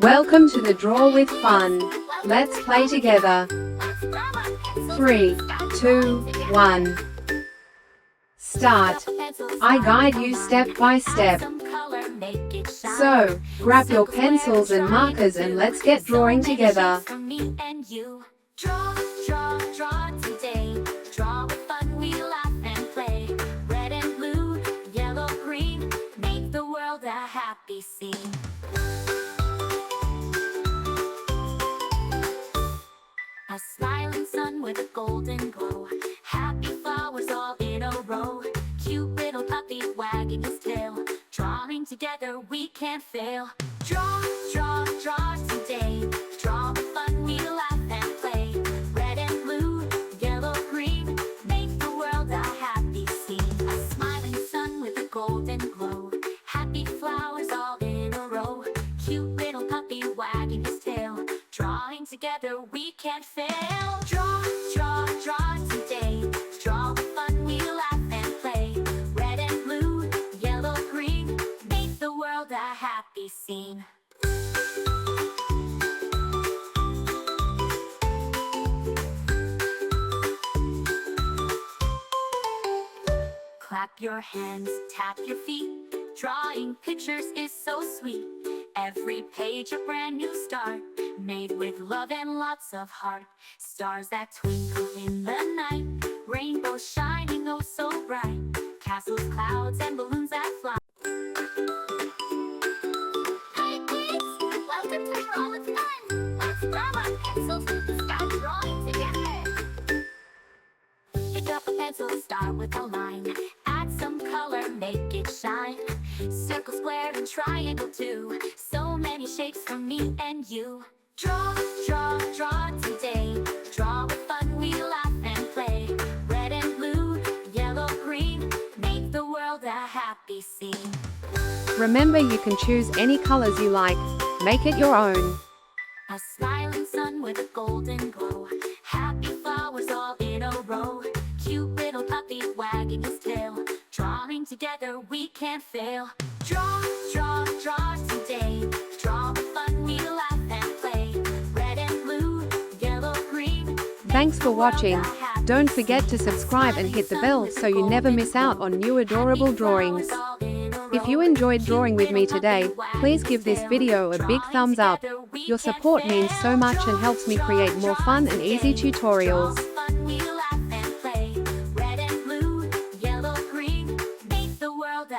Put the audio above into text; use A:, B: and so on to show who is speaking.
A: Welcome to the Draw with Fun. Let's play together. 3, 2, 1. Start. I guide you step by step. So, grab your pencils and markers and let's get drawing together.
B: Draw, draw, draw today. Draw with fun, we laugh and play. Red and blue, yellow, green, make the world a happy scene. A smiling sun with a golden glow. Happy flowers all in a row. Cute little puppy wagging his tail. Drawing together we can't fail. Draw, draw, draw today. Draw with fun, we laugh and play. Red and blue, yellow, green, make the world a happy scene. A smiling sun with a golden glow. Happy flowers all in a row. Cute little puppy wagging his tail. Drawing together we can't fail. Draw, draw, draw today. Draw with fun, we laugh and play. Red and blue, yellow, green, make the world a happy scene. Clap your hands, tap your feet. Drawing pictures is so sweet. Every page a brand new start, made with love and lots of heart. Stars that twinkle in the night, rainbows shining oh so bright. Castles, clouds, and balloons that fly. Hi kids, welcome to Draw with Fun. Let's grab our pencils and start drawing together. Pick up a pencil, start with a line. Add some color, make it shine. Circle, square, and triangle too. So many shapes for me and you. Draw, draw, draw today. Draw with fun, we laugh and play. Red and blue, yellow, green, make the world a happy scene.
A: Remember, you can choose any colors you like. Make it your own.
B: A smiling sun with a golden glow. Happy flowers all in a row. Cute little puppy wagging his tail. Drawing together we can't fail. Draw, draw, draw today. Draw with fun, we laugh and play. Red and blue, yellow, green.
A: Thanks for watching. Don't forget to subscribe and hit the bell so you never miss out on new adorable drawings. If you enjoyed drawing with me today, please give this video a big thumbs up. Your support means so much and helps me create more fun and easy tutorials.